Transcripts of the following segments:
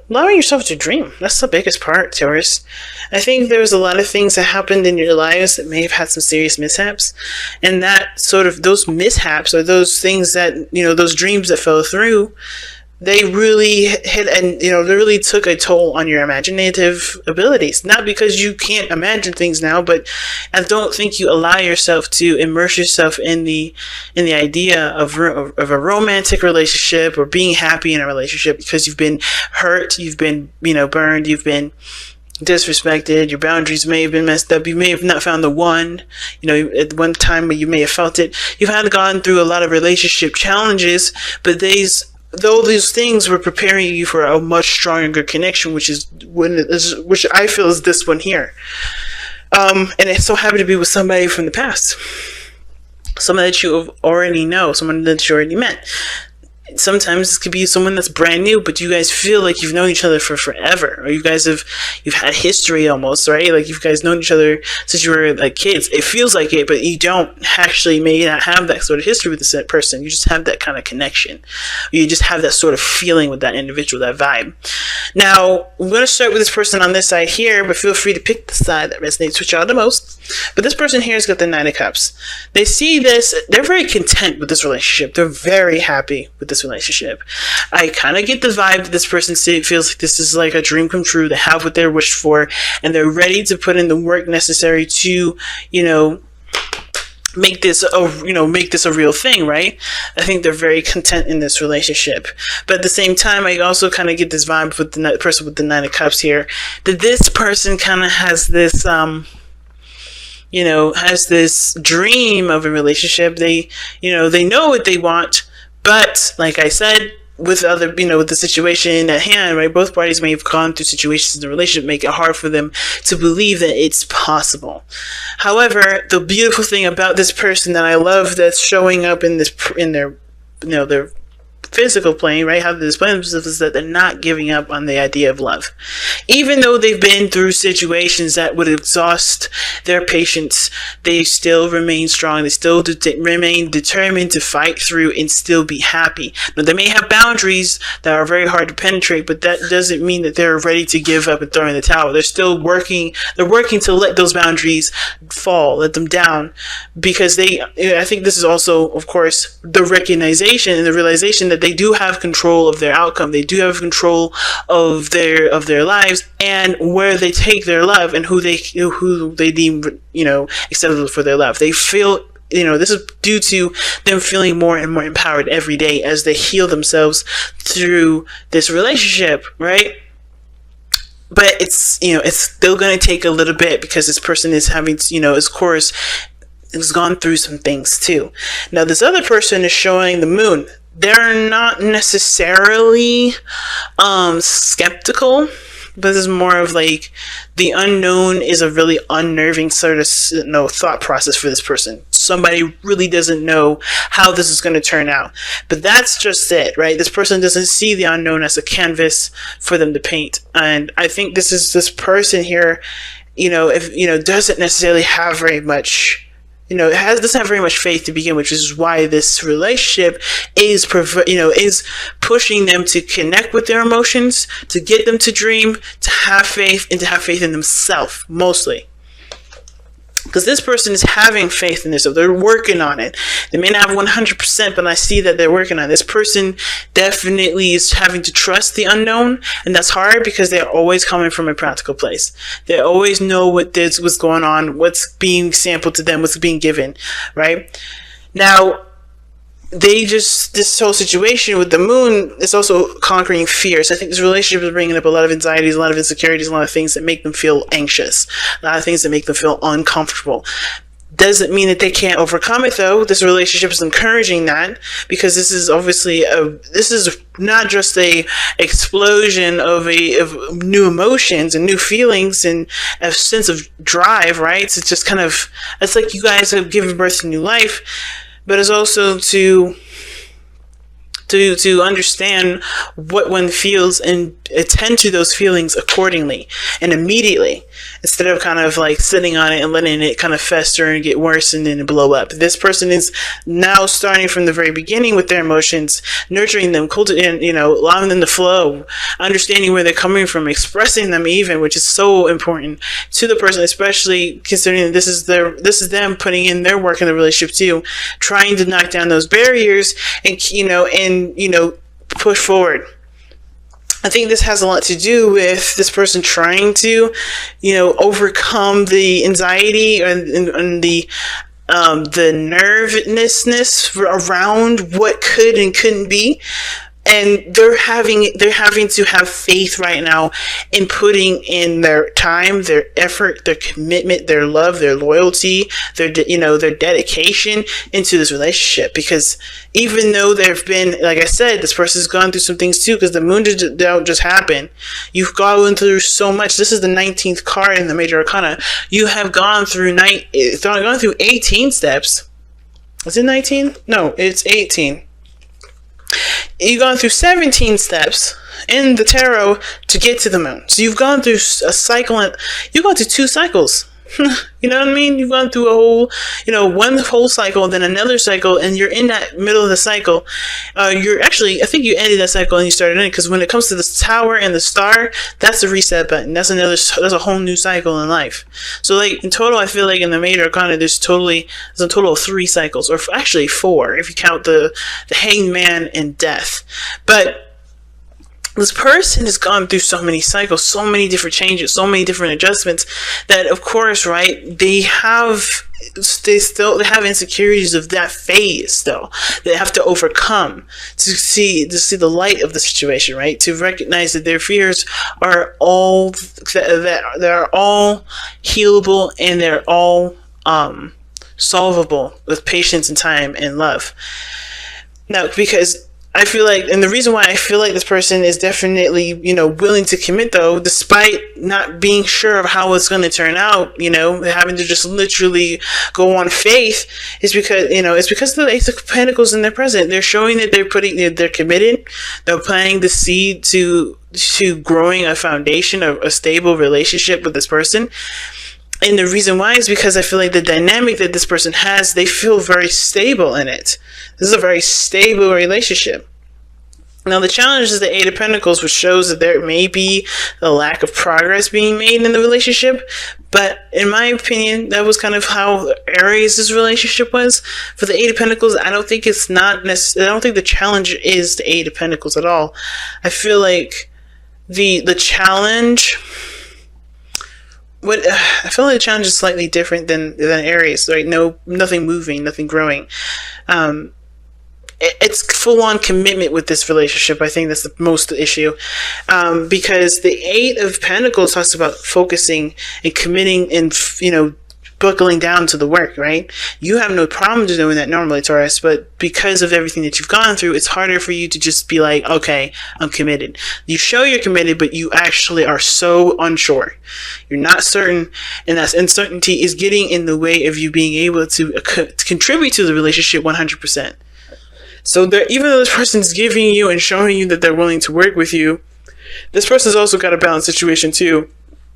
allowing yourself to dream. That's the biggest part, Taurus. I think there was a lot of things that happened in your lives that may have had some serious mishaps. And that sort of, those mishaps or those things that, those dreams that fell through, they really hit and, they really took a toll on your imaginative abilities. Not because you can't imagine things now, but I don't think you allow yourself to immerse yourself in the idea of a romantic relationship or being happy in a relationship because you've been hurt, you've been, burned, you've been disrespected, your boundaries may have been messed up, you may have not found the one, at one time you may have felt it. You've had gone through a lot of relationship challenges, but though these things were preparing you for a much stronger connection, which I feel is this one here. And it so happened to be with somebody from the past. Someone that you already know, someone that you already met. Sometimes this could be someone that's brand new, but you guys feel like you've known each other for forever, or you've had history almost, right? Like you guys known each other since you were like kids. It feels like it, but you don't actually may not have that sort of history with this person. You just have that kind of connection. You just have that sort of feeling with that individual, that vibe. Now, I'm going to start with this person on this side here, but feel free to pick the side that resonates with y'all the most. But this person here has got the Nine of Cups. They see this, they're very content with this relationship. They're very happy with this relationship. I kind of get the vibe that this person feels like this is like a dream come true. They have what they're wished for, and they're ready to put in the work necessary to, make this a real thing, right? I think they're very content in this relationship. But at the same time, I also kind of get this vibe with the person with the Nine of Cups here, that this person kind of has this, has this dream of a relationship. They know what they want, but like I said, with with the situation at hand, right? Both parties may have gone through situations in the relationship make it hard for them to believe that it's possible. However, the beautiful thing about this person that I love that's showing up in their physical plane, right? How they display themselves is that they're not giving up on the idea of love. Even though they've been through situations that would exhaust their patience, they still remain strong. They still remain determined to fight through and still be happy. Now, they may have boundaries that are very hard to penetrate, but that doesn't mean that they're ready to give up and throw in the towel. They're still working. They're working to let those boundaries fall, let them down, because I think this is also, of course, the recognition and the realization that they do have control of their outcome. They do have control of their lives and where they take their love and who they deem acceptable for their love. They feel this is due to them feeling more and more empowered every day as they heal themselves through this relationship, right? But it's still going to take a little bit because this person is having of course has gone through some things too. Now this other person is showing the Moon. They're not necessarily skeptical, but this is more of like the unknown is a really unnerving sort of thought process for this person. Somebody really doesn't know how this is going to turn out, but that's just it, right? This person doesn't see the unknown as a canvas for them to paint, and I think this person here, doesn't necessarily have very much. Doesn't have very much faith to begin with, which is why this relationship is pushing them to connect with their emotions, to get them to dream, to have faith, and to have faith in themselves, mostly. Because this person is having faith in themselves. They're working on it. They may not have 100%, but I see that they're working on it. This person definitely is having to trust the unknown, and that's hard because they're always coming from a practical place. They always know what's going on, what's being sampled to them, what's being given, right? Now, this whole situation with the Moon is also conquering fears. I think this relationship is bringing up a lot of anxieties, a lot of insecurities, a lot of things that make them feel anxious, a lot of things that make them feel uncomfortable. Doesn't mean that they can't overcome it, though. This relationship is encouraging that, because this is obviously this is not just a explosion of new emotions and new feelings and a sense of drive, right? It's just it's like you guys have given birth to new life. But it's also to understand what one feels and attend to those feelings accordingly and immediately, instead of kind of like sitting on it and letting it kind of fester and get worse and then blow up. This person is now starting from the very beginning with their emotions, nurturing them, cultivating, allowing them to flow, understanding where they're coming from, expressing them even, which is so important to the person, especially considering that this is them putting in their work in the relationship too, trying to knock down those barriers and push forward. I think this has a lot to do with this person trying to, overcome the anxiety and the nervousness around what could and couldn't be. And they're having to have faith right now in putting in their time, their effort, their commitment, their love, their loyalty, their dedication into this relationship. Because even though there've been, like I said, this person's gone through some things too, because the moon don't just happen. You've gone through so much. This is the 19th card in the major arcana. You have gone through 18 steps. Is it 19? No, it's 18. You've gone through 17 steps in the tarot to get to the moon. So you've gone through a cycle, and you've gone through 2 cycles. You know what I mean? You've gone through a whole, one whole cycle, and then another cycle, and you're in that middle of the cycle. I think you ended that cycle and you started in it, because when it comes to the tower and the star, that's a reset button. That's a whole new cycle in life. So like in total, I feel like in the major arcana, there's a total of 3 cycles, or actually 4 if you count the hanged man and death. But this person has gone through so many cycles, so many different changes, so many different adjustments, that of course, right, they have insecurities of that phase still. They have to overcome to see the light of the situation, right? To recognize that their fears are all they're all healable, and they're all solvable with patience and time and love. Now, because I feel like, and the reason why I feel like this person is definitely, willing to commit, though, despite not being sure of how it's going to turn out, having to just literally go on faith, is because, it's because of the Ace of Pentacles in their present. They're showing that they're committed. They're planting the seed to growing a foundation of a stable relationship with this person. And the reason why is because I feel like the dynamic that this person has, they feel very stable in it. This is a very stable relationship. Now, the challenge is the 8 of Pentacles, which shows that there may be a lack of progress being made in the relationship. But in my opinion, that was kind of how Aries' relationship was. For the 8 of Pentacles, I don't think the challenge is the 8 of Pentacles at all. I feel like the challenge... I feel like the challenge is slightly different than Aries, right? Nothing moving, nothing growing. It's full-on commitment with this relationship. I think that's the most issue, because the 8 of Pentacles talks about focusing and committing and buckling down to the work, right? You have no problem doing that normally, Taurus, but because of everything that you've gone through, it's harder for you to just be like, okay, I'm committed. You show you're committed, but you actually are so unsure. You're not certain, and that uncertainty is getting in the way of you being able to contribute to the relationship 100%. So even though this person's giving you and showing you that they're willing to work with you, this person's also got a balanced situation too.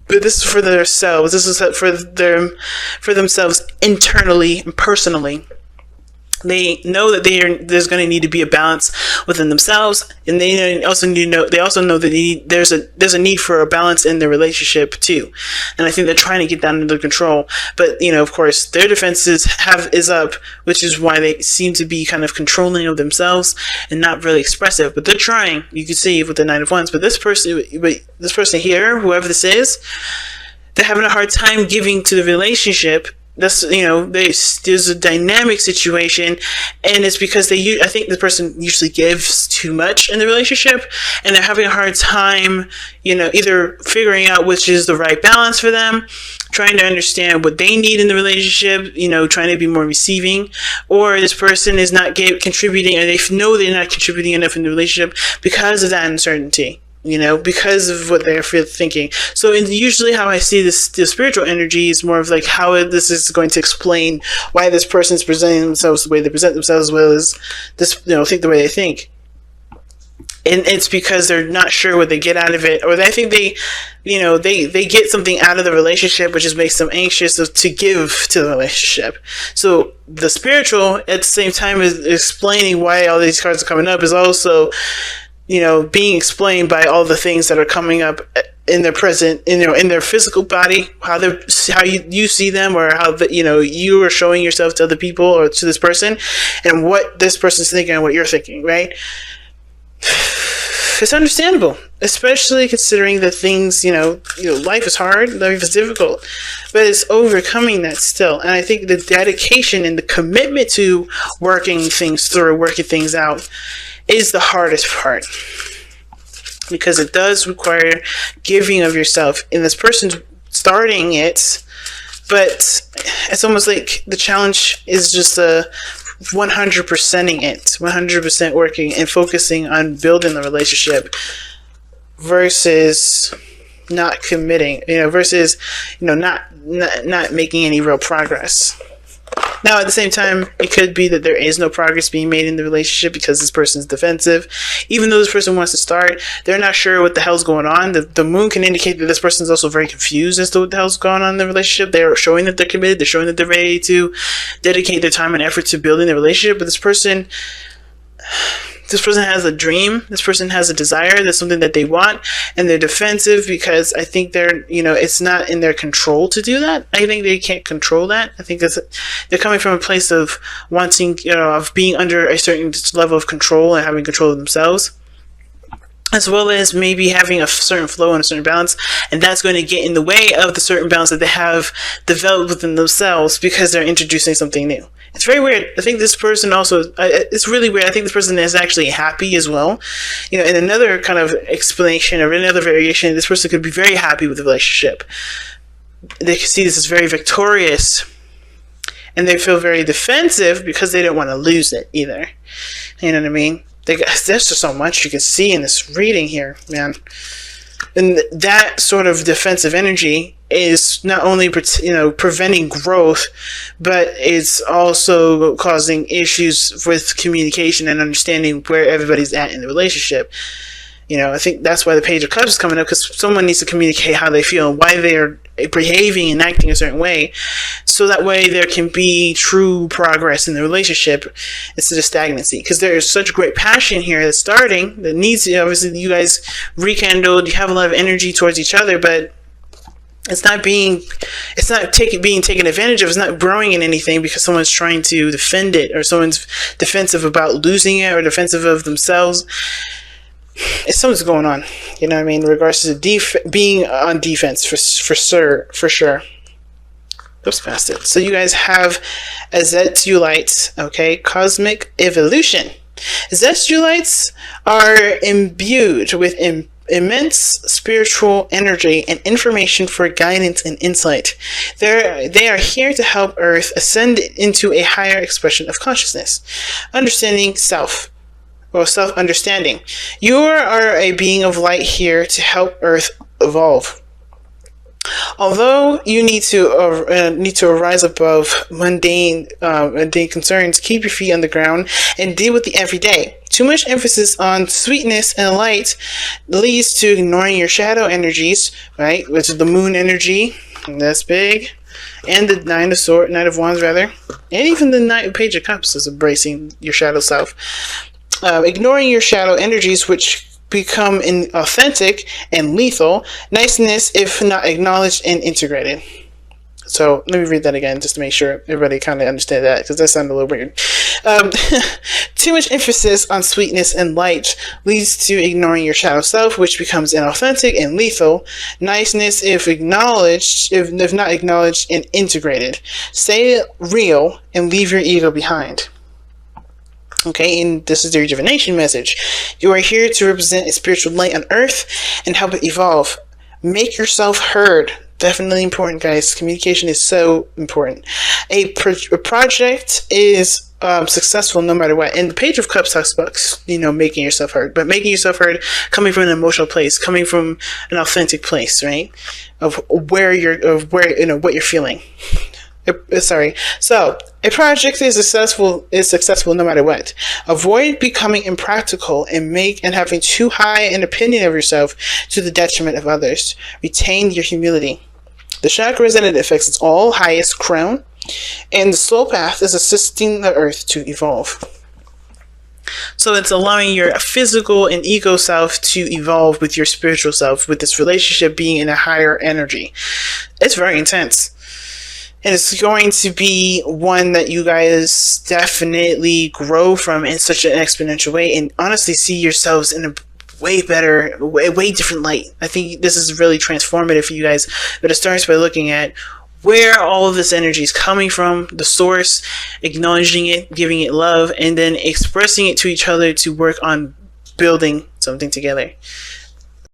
But this is for themselves. This is for themselves internally and personally. They know that there's going to need to be a balance within themselves, and they also know that there's a need for a balance in their relationship too. And I think they're trying to get that under control. But of course, their defenses is up, which is why they seem to be kind of controlling of themselves and not really expressive. But they're trying. You can see with the 9 of Wands. But this person here, whoever this is, they're having a hard time giving to the relationship. That's there's a dynamic situation, and it's because I think the person usually gives too much in the relationship, and they're having a hard time either figuring out which is the right balance for them, trying to understand what they need in the relationship, trying to be more receiving, or this person is not contributing, or they know they're not contributing enough in the relationship because of that uncertainty. Because of what they're thinking. So usually how I see the spiritual energy is more of like how this is going to explain why this person's presenting themselves the way they present themselves, as well as this, think the way they think. And it's because they're not sure what they get out of it, or I think they get something out of the relationship, which just makes them anxious to give to the relationship. So the spiritual, at the same time as explaining why all these cards are coming up, is also, being explained by all the things that are coming up in their present, in their physical body, how you see them, or how you are showing yourself to other people or to this person, and what this person's thinking and what you're thinking, right? It's understandable, especially considering that things, life is hard, life is difficult, but it's overcoming that still. And I think the dedication and the commitment to working things through, working things out, is the hardest part, because it does require giving of yourself. And this person's starting it, but it's almost like the challenge is just 100%ing it, 100% working and focusing on building the relationship versus not committing, versus, not making any real progress. Now, at the same time, it could be that there is no progress being made in the relationship because this person's defensive. Even though this person wants to start, they're not sure what the hell's going on. The moon can indicate that this person is also very confused as to what the hell's going on in the relationship. They're showing that they're committed. They're showing that they're ready to dedicate their time and effort to building the relationship. But this person has a dream. This person has a desire. That's something that they want, and they're defensive because I think it's not in their control to do that. I think they can't control that. I think they're coming from a place of wanting, of being under a certain level of control and having control of themselves, as well as maybe having a certain flow and a certain balance, and that's going to get in the way of the certain balance that they have developed within themselves because they're introducing something new. It's very weird. I think this person also, it's really weird. I think this person is actually happy as well. In another kind of explanation or another variation, this person could be very happy with the relationship. They can see this as very victorious, and they feel very defensive because they don't want to lose it either. You know what I mean? There's just so much you can see in this reading here, man. And that sort of defensive energy is not only preventing growth, but it's also causing issues with communication and understanding where everybody's at in the relationship. I think that's why the Page of Cups is coming up, because someone needs to communicate how they feel and why they're behaving and acting a certain way, so that way there can be true progress in the relationship instead of stagnancy. Because there is such great passion here that's starting, that needs, obviously you guys rekindled, you have a lot of energy towards each other, but it's not being taken advantage of. It's not growing in anything because someone's trying to defend it, or someone's defensive about losing it, or defensive of themselves. It's something's going on, in regards to being on defense for sure. Oops, past it. So you guys have Azteulite, okay, cosmic evolution. Azteulites are imbued with immense spiritual energy and information for guidance and insight. They are here to help Earth ascend into a higher expression of consciousness, understanding self. Well, self-understanding. You are a being of light here to help Earth evolve. Although you need to rise above mundane concerns, keep your feet on the ground and deal with the everyday. Too much emphasis on sweetness and light leads to ignoring your shadow energies, right? Which is the moon energy, and that's big, and the Nine of Wands, rather, and even the Page of Cups is embracing your shadow self. Ignoring your shadow energies, which become inauthentic and lethal. Niceness if not acknowledged and integrated. So let me read that again just to make sure everybody kind of understands that, because that sounded a little weird. Too much emphasis on sweetness and light leads to ignoring your shadow self, which becomes inauthentic and lethal. Niceness if not acknowledged and integrated. Stay real and leave your ego behind. Okay, and this is the rejuvenation message. You are here to represent a spiritual light on Earth and help it evolve. Make yourself heard. Definitely important, guys. Communication is so important. A project is successful no matter what. And the Page of Cups talks about, making yourself heard. But making yourself heard coming from an emotional place, coming from an authentic place, right? Of what you're feeling. Sorry. So, a project is successful no matter what. Avoid becoming impractical and having too high an opinion of yourself to the detriment of others. Retain your humility. The chakra resident affects its all highest crown, and the soul path is assisting the earth to evolve. So it's allowing your physical and ego self to evolve with your spiritual self, with this relationship being in a higher energy. It's very intense. And it's going to be one that you guys definitely grow from in such an exponential way, and honestly see yourselves in a way better, way different light. I think this is really transformative for you guys. But it starts by looking at where all of this energy is coming from, the source, acknowledging it, giving it love, and then expressing it to each other to work on building something together.